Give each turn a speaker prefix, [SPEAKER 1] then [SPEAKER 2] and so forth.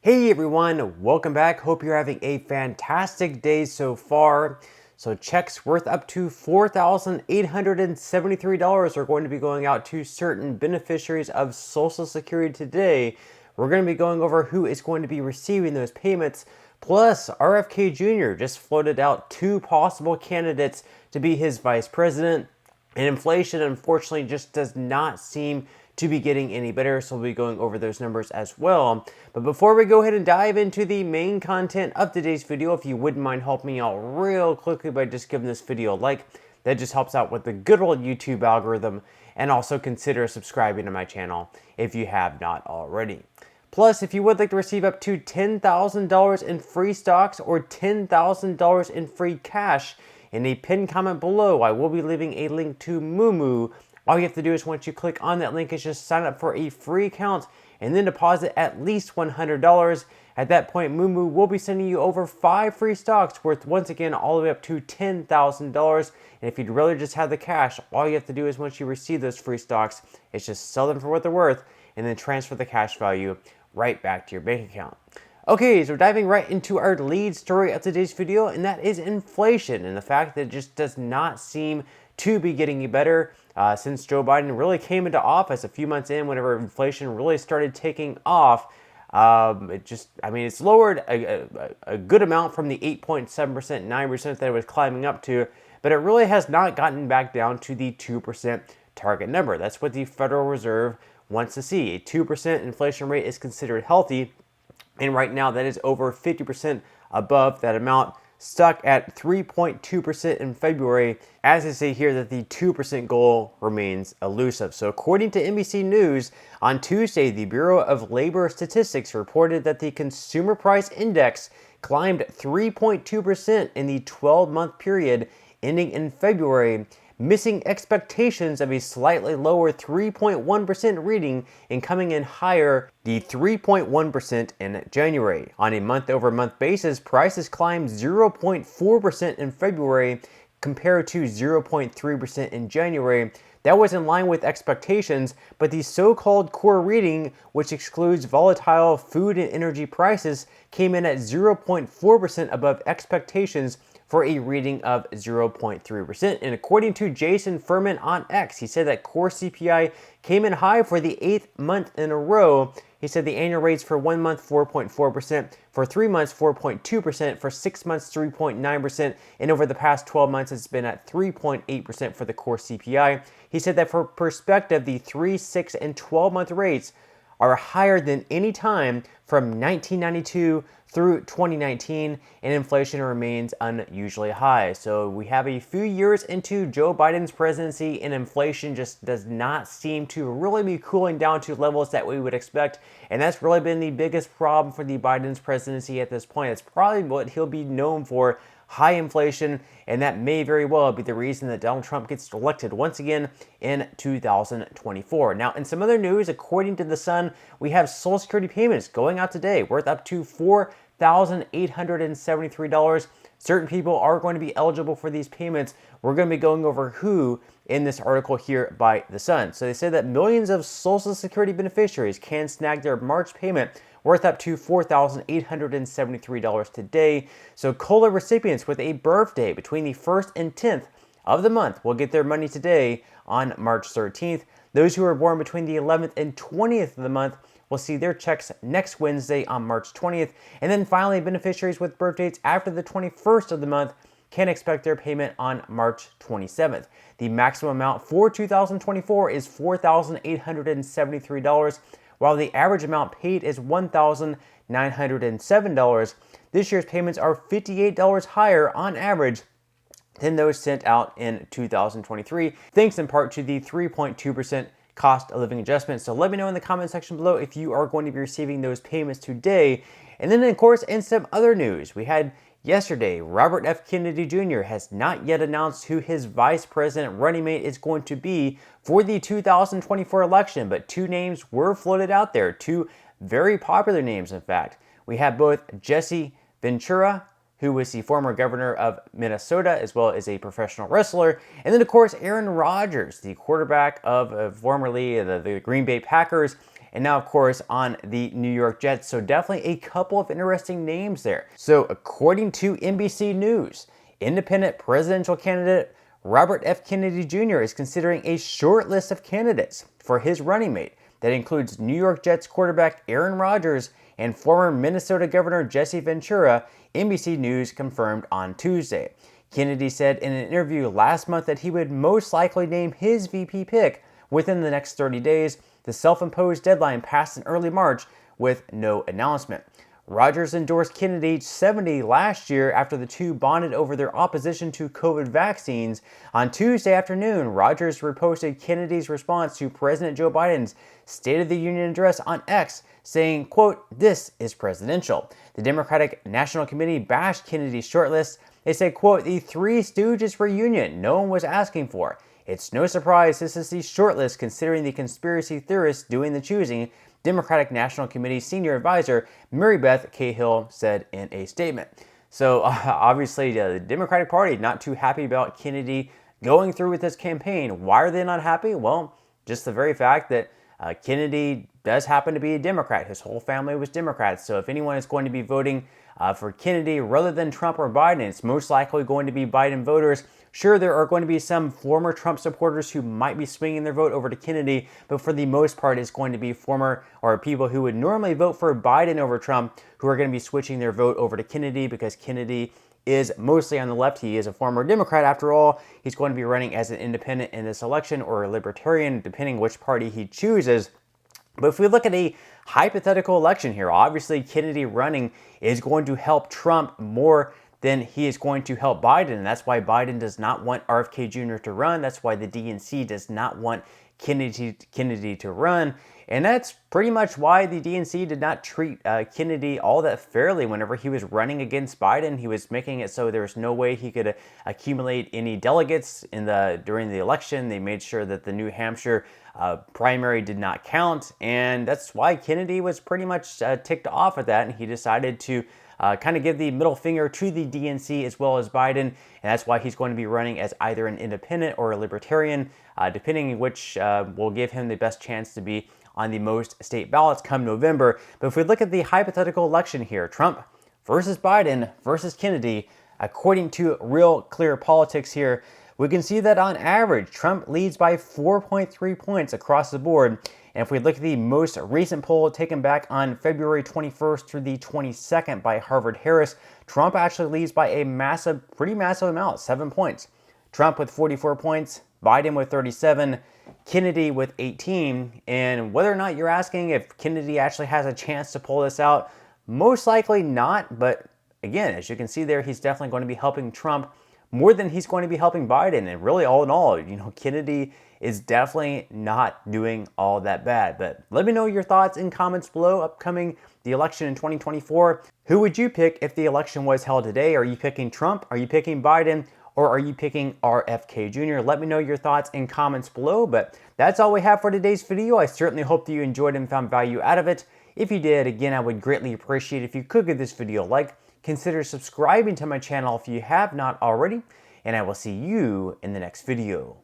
[SPEAKER 1] Hey everyone, welcome back. Hope you're having a fantastic day so far. So checks worth up to $4,873 are going to be going out to certain beneficiaries of Social Security today. We're going to be going over who is going to be receiving those payments. Plus, RFK Jr. just floated out two possible candidates to be his vice president. And inflation, unfortunately, just does not seem to be getting any better, so we'll be going over those numbers as well. But before we go ahead and dive into the main content of today's video, if you wouldn't mind helping me out real quickly by just giving this video a like, that just helps out with the good old YouTube algorithm, and also consider subscribing to my channel if you have not already. Plus, if you would like to receive up to $10,000 in free stocks or $10,000 in free cash, in the pinned comment below, I will be leaving a link to Moomoo. All you have to do is once you click on that link is just sign up for a free account and then deposit at least $100. At that point, Moomoo will be sending you over 5 free stocks worth, once again, all the way up to $10,000. And if you'd rather just have the cash, all you have to do is once you receive those free stocks is just sell them for what they're worth and then transfer the cash value right back to your bank account. Okay, so diving right into our lead story of today's video, and that is inflation and the fact that it just does not seem to be getting any better since Joe Biden really came into office a few months in. Whenever inflation really started taking off, it's lowered a good amount from the 8.7%, 9% that it was climbing up to, but it really has not gotten back down to the 2% target number. That's what the Federal Reserve wants to see. A 2% inflation rate is considered healthy, and right now that is over 50% above that amount, stuck at 3.2% in February, as they say here that the 2% goal remains elusive. So according to NBC News, on Tuesday, the Bureau of Labor Statistics reported that the Consumer Price Index climbed 3.2% in the 12-month period ending in February, missing expectations of a slightly lower 3.1% reading and coming in higher, the 3.1% in January. On a month-over-month basis, prices climbed 0.4% in February compared to 0.3% in January. That was in line with expectations, but the so-called core reading, which excludes volatile food and energy prices, came in at 0.4% above expectations for a reading of 0.3%. And according to Jason Furman on X, he said that core CPI came in high for the 8th month in a row. He said the annual rates for 1 month, 4.4%, for 3 months, 4.2%, for 6 months, 3.9%, and over the past 12 months, it's been at 3.8% for the core CPI. He said that for perspective, the 3, 6, and 12-month rates are higher than any time from 1992 through 2019, and inflation remains unusually high. So we have a few years into Joe Biden's presidency, and inflation just does not seem to really be cooling down to levels that we would expect, and that's really been the biggest problem for the Biden's presidency at this point. It's probably what he'll be known for, high inflation, and that may very well be the reason that Donald Trump gets elected once again in 2024. Now, in some other news, according to The Sun, we have Social Security payments going out today worth up to $4,873. Certain people are going to be eligible for these payments. We're going to be going over who in this article here by The Sun. So they say that millions of Social Security beneficiaries can snag their March payment worth up to $4,873 today. So COLA recipients with a birthday between the 1st and 10th of the month will get their money today on March 13th. Those who are born between the 11th and 20th of the month will see their checks next Wednesday on March 20th. And then finally, beneficiaries with birth dates after the 21st of the month can expect their payment on March 27th. The maximum amount for 2024 is $4,873, while the average amount paid is $1,907. This year's payments are $58 higher on average than those sent out in 2023, thanks in part to the 3.2% cost of living adjustment. So let me know in the comment section below if you are going to be receiving those payments today. And then, of course, in some other news, we had yesterday, Robert F. Kennedy Jr. has not yet announced who his vice president running mate is going to be for the 2024 election, but two names were floated out there, two very popular names, in fact. We have both Jesse Ventura, who was the former governor of Minnesota, as well as a professional wrestler. And then, of course, Aaron Rodgers, the quarterback of formerly the Green Bay Packers. and now, of course, on the New York Jets. So definitely a couple of interesting names there. So according to NBC News, independent presidential candidate Robert F. Kennedy Jr. is considering a short list of candidates for his running mate that includes New York Jets quarterback Aaron Rodgers and former Minnesota Governor Jesse Ventura, NBC News confirmed on Tuesday. Kennedy said in an interview last month that he would most likely name his VP pick within the next 30 days. The self-imposed deadline passed in early March with no announcement. Rodgers endorsed Kennedy 70 last year after the two bonded over their opposition to COVID vaccines. On Tuesday afternoon, Rodgers reposted Kennedy's response to President Joe Biden's State of the Union address on X, saying, quote, "This is presidential." The Democratic National Committee bashed Kennedy's shortlist. They said, quote, "The Three Stooges reunion no one was asking for. It's no surprise this is the shortlist considering the conspiracy theorists doing the choosing," Democratic National Committee Senior Advisor Mary Beth Cahill said in a statement. So obviously the Democratic Party not too happy about Kennedy going through with this campaign. Why are they not happy? Well, just the very fact that Kennedy does happen to be a Democrat. His whole family was Democrats. So if anyone is going to be voting for Kennedy rather than Trump or Biden, it's most likely going to be Biden voters. Sure, there are going to be some former Trump supporters who might be swinging their vote over to Kennedy, but for the most part, it's going to be former or people who would normally vote for Biden over Trump who are going to be switching their vote over to Kennedy because Kennedy is mostly on the left. He is a former Democrat after all. He's going to be running as an independent in this election or a libertarian, depending which party he chooses. But if we look at a hypothetical election here, obviously Kennedy running is going to help Trump more than he is going to help Biden. And that's why Biden does not want RFK Jr. to run. That's why the DNC does not want Kennedy to run. And that's pretty much why the DNC did not treat Kennedy all that fairly whenever he was running against Biden. He was making it so there was no way he could accumulate any delegates during the election. They made sure that the New Hampshire primary did not count. And that's why Kennedy was pretty much ticked off at that. And he decided to kind of give the middle finger to the DNC as well as Biden, and that's why he's going to be running as either an independent or a libertarian, depending which will give him the best chance to be on the most state ballots come November. But if we look at the hypothetical election here, Trump versus Biden versus Kennedy, according to Real Clear Politics here, we can see that on average, Trump leads by 4.3 points across the board. And if we look at the most recent poll taken back on February 21st through the 22nd by Harvard Harris, Trump actually leads by a pretty massive amount, 7 points. Trump with 44 points, Biden with 37, Kennedy with 18. And whether or not you're asking if Kennedy actually has a chance to pull this out, most likely not. But again, as you can see there, he's definitely going to be helping Trump more than he's going to be helping Biden. And really, all in all, Kennedy is definitely not doing all that bad. But let me know your thoughts in comments below. Upcoming the election in 2024. Who would you pick if the election was held today? Are you picking Trump? Are you picking Biden? Or are you picking RFK Jr.? Let me know your thoughts in comments below. But that's all we have for today's video. I certainly hope that you enjoyed and found value out of it. If you did, again, I would greatly appreciate if you could give this video a like. Consider subscribing to my channel if you have not already. And I will see you in the next video.